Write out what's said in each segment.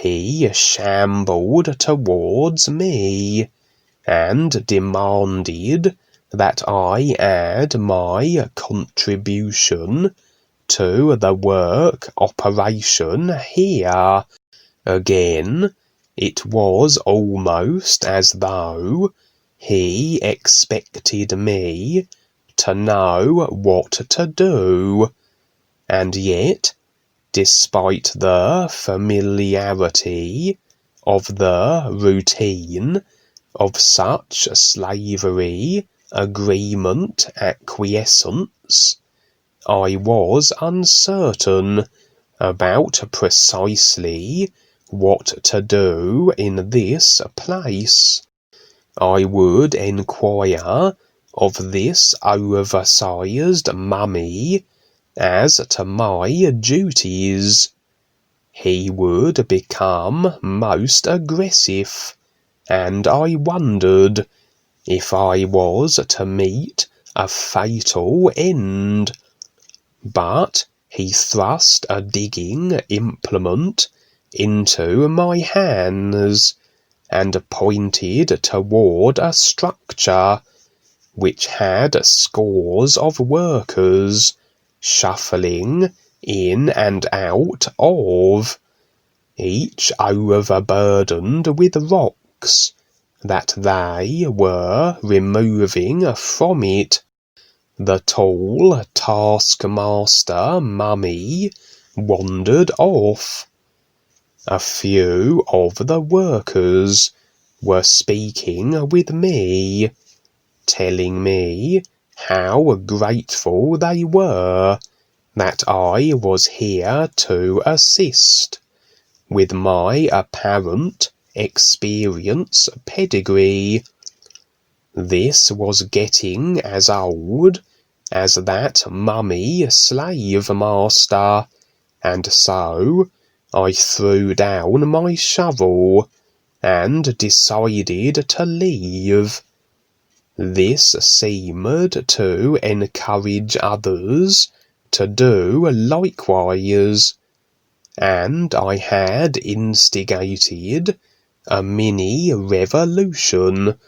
he shambled towards me, and demanded that I add my contribution to the work operation here. Again, it was almost as though he expected me to know what to do, and yet, despite the familiarity of the routine of such slavery agreement acquiescence, I was uncertain about precisely what to do in this place. I would enquire of this oversized mummy as to my duties. He would become most aggressive, and I wondered if I was to meet a fatal end. But he thrust a digging implement into my hands, and pointed toward a structure which had scores of workers shuffling in and out of, each overburdened with rocks that they were removing from it. The tall taskmaster mummy wandered off. A few of the workers were speaking with me, telling me how grateful they were that I was here to assist with my apparent experience pedigree. This was getting as old as that mummy slave master, and so I threw down my shovel and decided to leave. This seemed to encourage others to do likewise, and I had instigated a mini-revolution.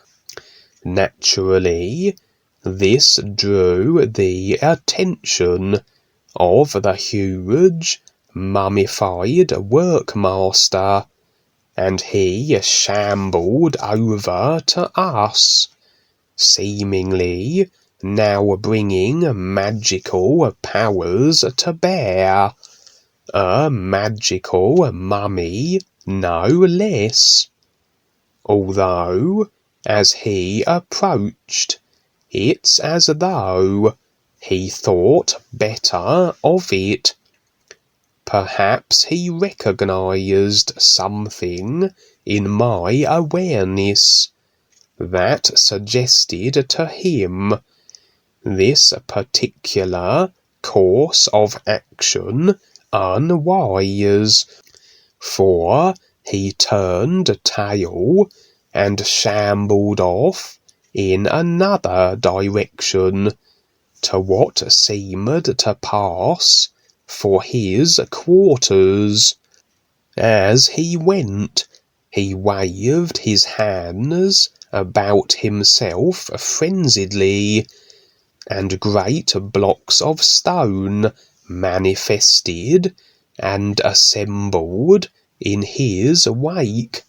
Naturally, this drew the attention of the huge, mummified workmaster, and he shambled over to us, seemingly now bringing magical powers to bear. A magical mummy, no less. Although, as he approached, it's as though he thought better of it. Perhaps he recognized something in my awareness that suggested to him this particular course of action unwise, for he turned tail and shambled off in another direction to what seemed to pass for his quarters. As he went, he waved his hands about himself frenziedly, and great blocks of stone manifested and assembled in his wake,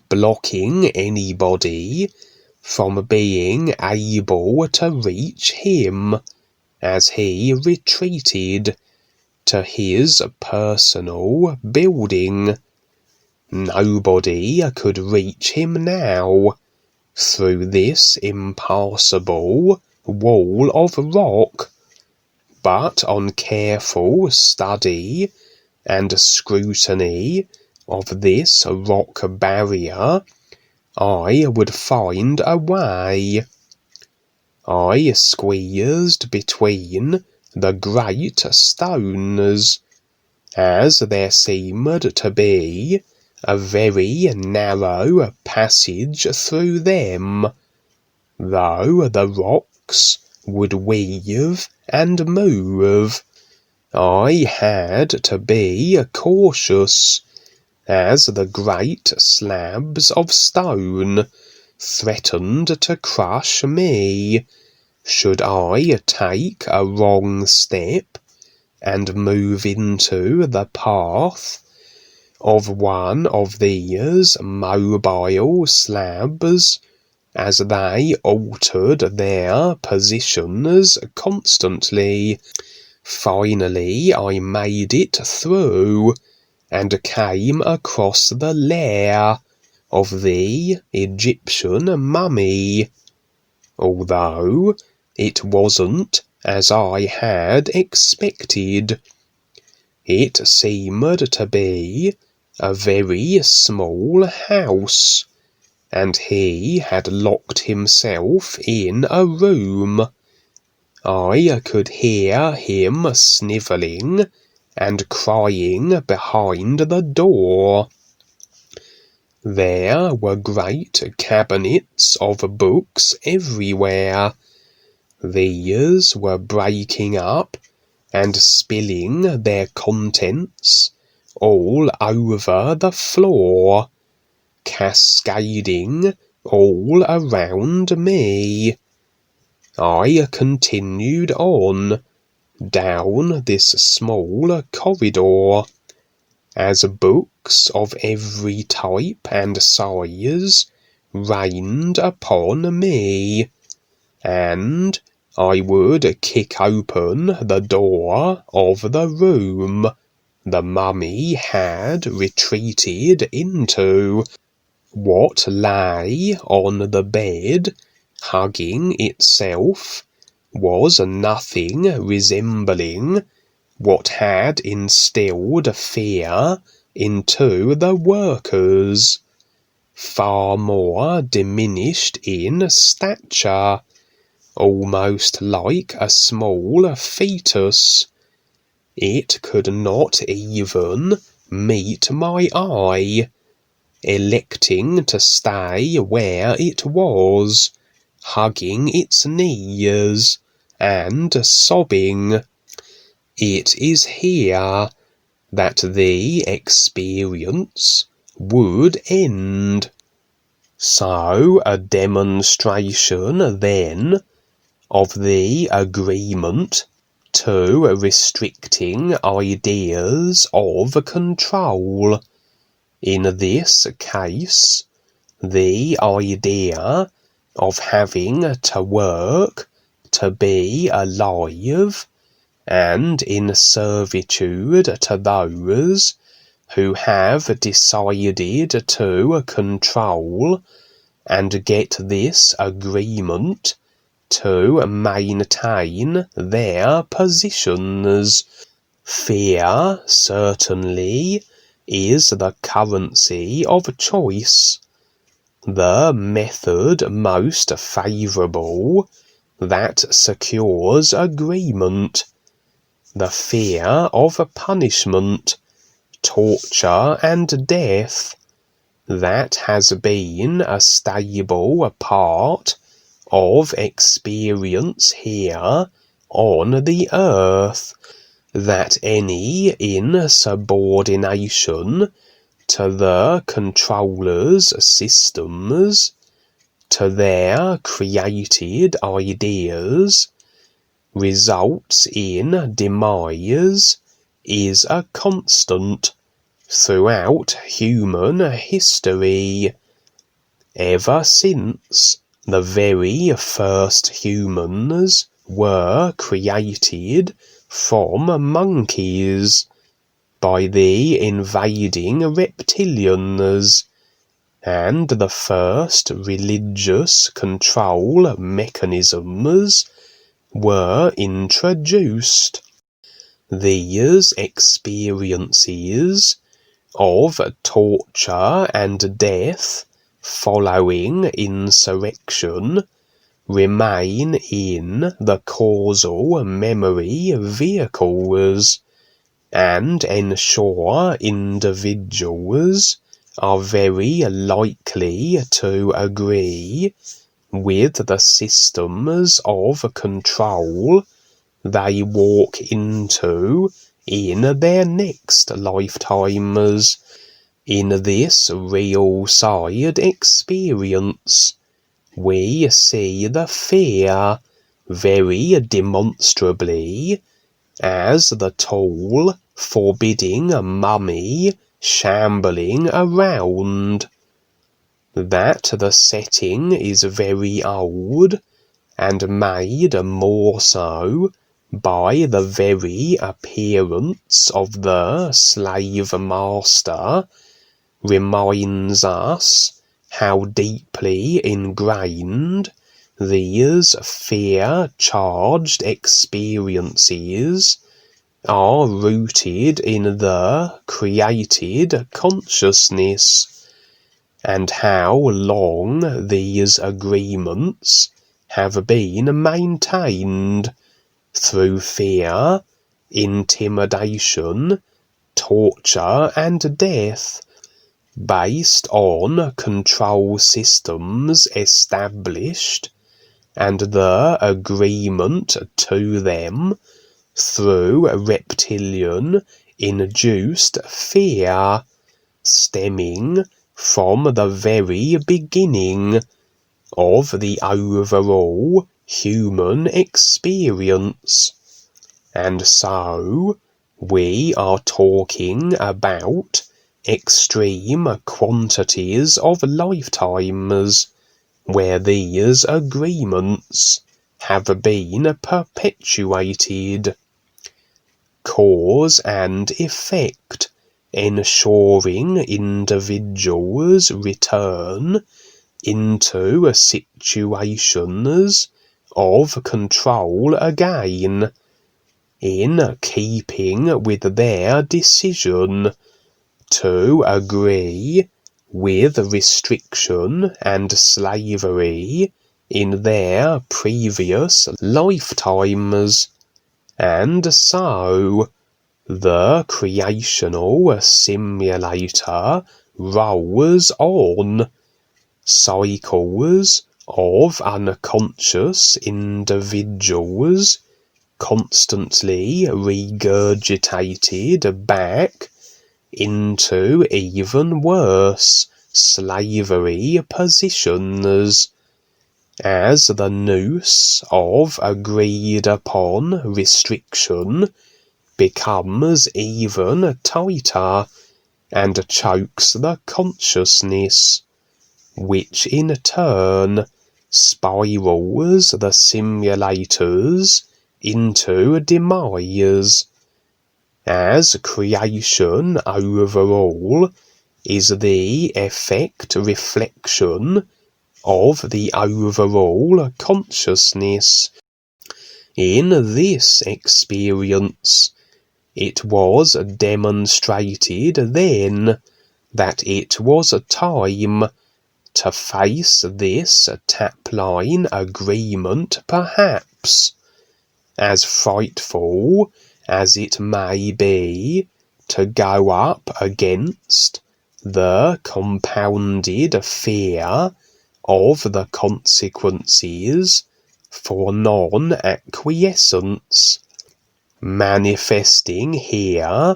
blocking anybody from being able to reach him as he retreated to his personal building. Nobody could reach him now through this impassable wall of rock, but on careful study and scrutiny of this rock barrier, I would find a way. I squeezed between the great stones, as there seemed to be a very narrow passage through them, though the rocks would weave and move. I had to be cautious, as the great slabs of stone threatened to crush me, should I take a wrong step and move into the path of one of these mobile slabs, as they altered their positions constantly. Finally, I made it through and came across the lair of the Egyptian mummy, although it wasn't as I had expected. It seemed to be a very small house, and he had locked himself in a room. I could hear him snivelling and crying behind the door. There were great cabinets of books everywhere. These were breaking up and spilling their contents all over the floor, cascading all around me. I continued on down this small corridor, as books of every type and size rained upon me, and I would kick open the door of the room the mummy had retreated into. What lay on the bed, hugging itself, was nothing resembling what had instilled fear into the workers. Far more diminished in stature, almost like a small fetus. It could not even meet my eye, electing to stay where it was, hugging its knees and sobbing. It is here that the experience would end. So a demonstration then of the agreement to restricting ideas of control. In this case, the idea of having to work to be alive and in servitude to those who have decided to control and get this agreement to maintain their positions. Fear certainly is the currency of choice, the method most favourable that secures agreement. The fear of punishment, torture and death that has been a stable part of experience here on the earth, that any insubordination to the controllers' systems, to their created ideas, results in demise, is a constant throughout human history, ever since the very first humans were created from monkeys by the invading reptilians, and the first religious control mechanisms were introduced. These experiences of torture and death following insurrection remain in the causal memory vehicles, and ensure individuals are very likely to agree with the systems of control they walk into in their next lifetimes. In this real-side experience, we see the fear very demonstrably as the tall, forbidding mummy shambling around. That the setting is very old, and made more so by the very appearance of the slave master, reminds us how deeply ingrained these fear-charged experiences are rooted in the created consciousness, and how long these agreements have been maintained through fear, intimidation, torture, and death, based on control systems established, and the agreement to them through reptilian induced fear, stemming from the very beginning of the overall human experience. And so, we are talking about extreme quantities of lifetimes where these agreements have been perpetuated. Cause and effect, ensuring individuals return into situations of control again, in keeping with their decision to agree with restriction and slavery in their previous lifetimes. And so, the creational simulator rolls on. Cycles of unconscious individuals constantly regurgitated back into even worse slavery positions, as the noose of agreed upon restriction becomes even tighter and chokes the consciousness, which in turn spirals the simulators into demise, as creation overall is the effect reflection of the overall consciousness. In this experience, it was demonstrated then that it was a time to face this tapline agreement, perhaps, as frightful as it may be, to go up against the compounded fear of the consequences for non-acquiescence, manifesting here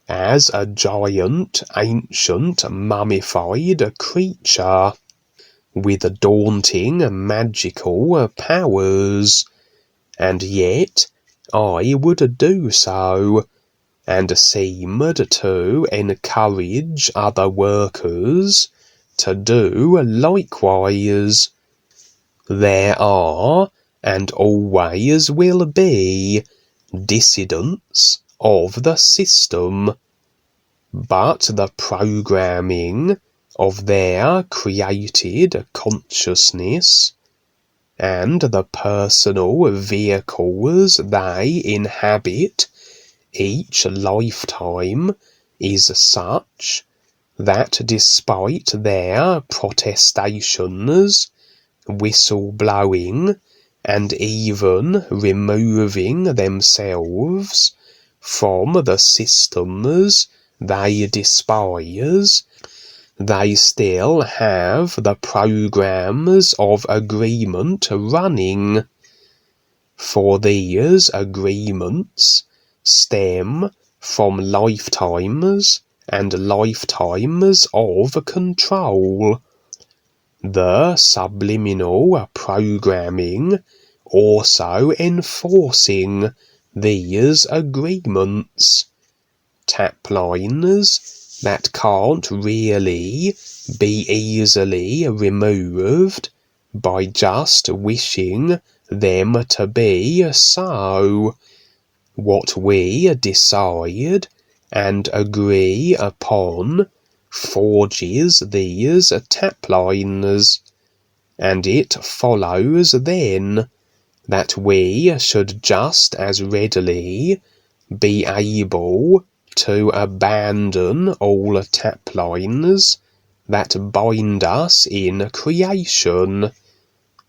as a giant, ancient, mummified creature with daunting magical powers. And yet I would do so, and seemed to encourage other workers to do likewise. There are, and always will be, dissidents of the system, but the programming of their created consciousness and the personal vehicles they inhabit each lifetime is such that despite their protestations, whistle-blowing, and even removing themselves from the systems they despise, they still have the programs of agreement running. For these agreements stem from lifetimes and lifetimes of control. The subliminal programming also enforcing these agreements. Tapliners that can't really be easily removed by just wishing them to be so. What we decide and agree upon forges these tapliners, and it follows then that we should just as readily be able to abandon all tapliners that bind us in creation.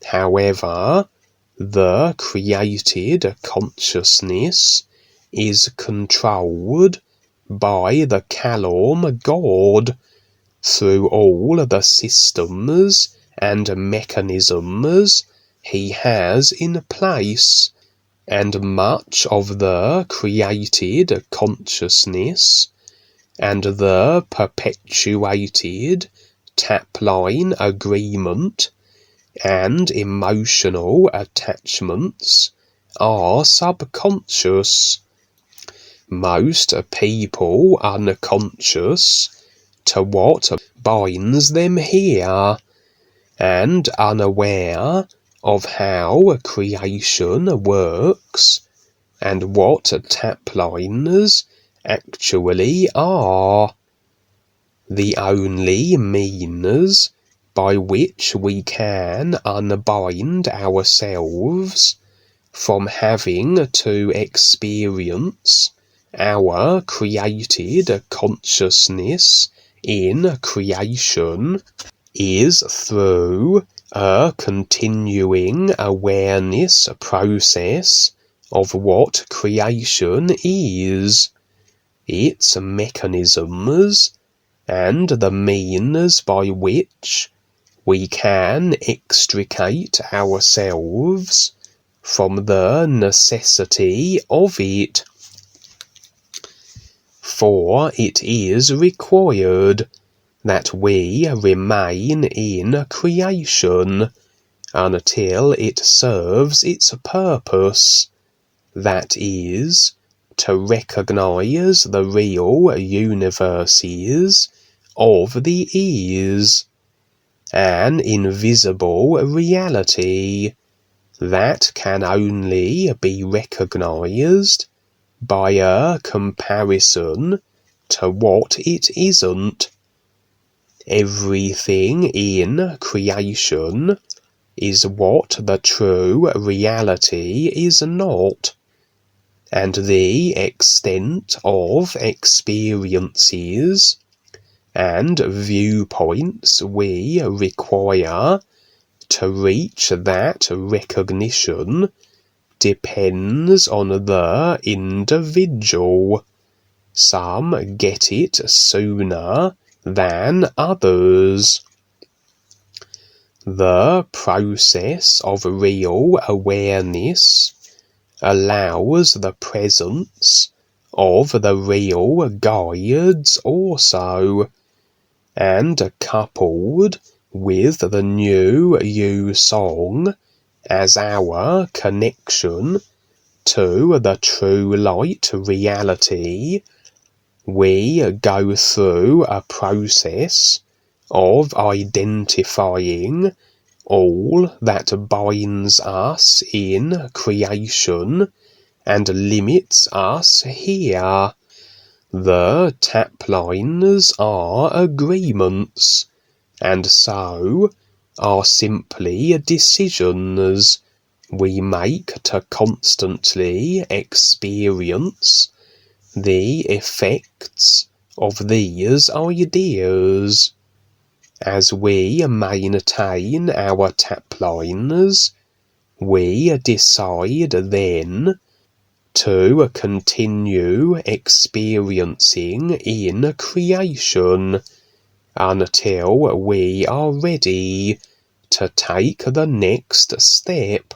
However, the created consciousness is controlled by the Kalorm God through all the systems and mechanisms he has in place, and much of the created consciousness and the perpetuated tapline agreement and emotional attachments are subconscious. Most people unconscious to what binds them here, and unaware of how creation works and what tapliners actually are. The only means by which we can unbind ourselves from having to experience our created consciousness in creation is through a continuing awareness process of what creation is, its mechanisms, and the means by which we can extricate ourselves from the necessity of it. For it is required that we remain in creation until it serves its purpose, that is, to recognize the real universes of the is, an invisible reality that can only be recognized by a comparison to what it isn't. Everything in creation is what the true reality is not, and the extent of experiences and viewpoints we require to reach that recognition depends on the individual. Some get it sooner than others. The process of real awareness allows the presence of the real guides also, and coupled with the new you song as our connection to the true light reality, we go through a process of identifying all that binds us in creation and limits us here. The tapliners are agreements, and so are simply decisions we make to constantly experience the effects of these ideas. As we maintain our tapliners, we decide then to continue experiencing in creation until we are ready to take the next step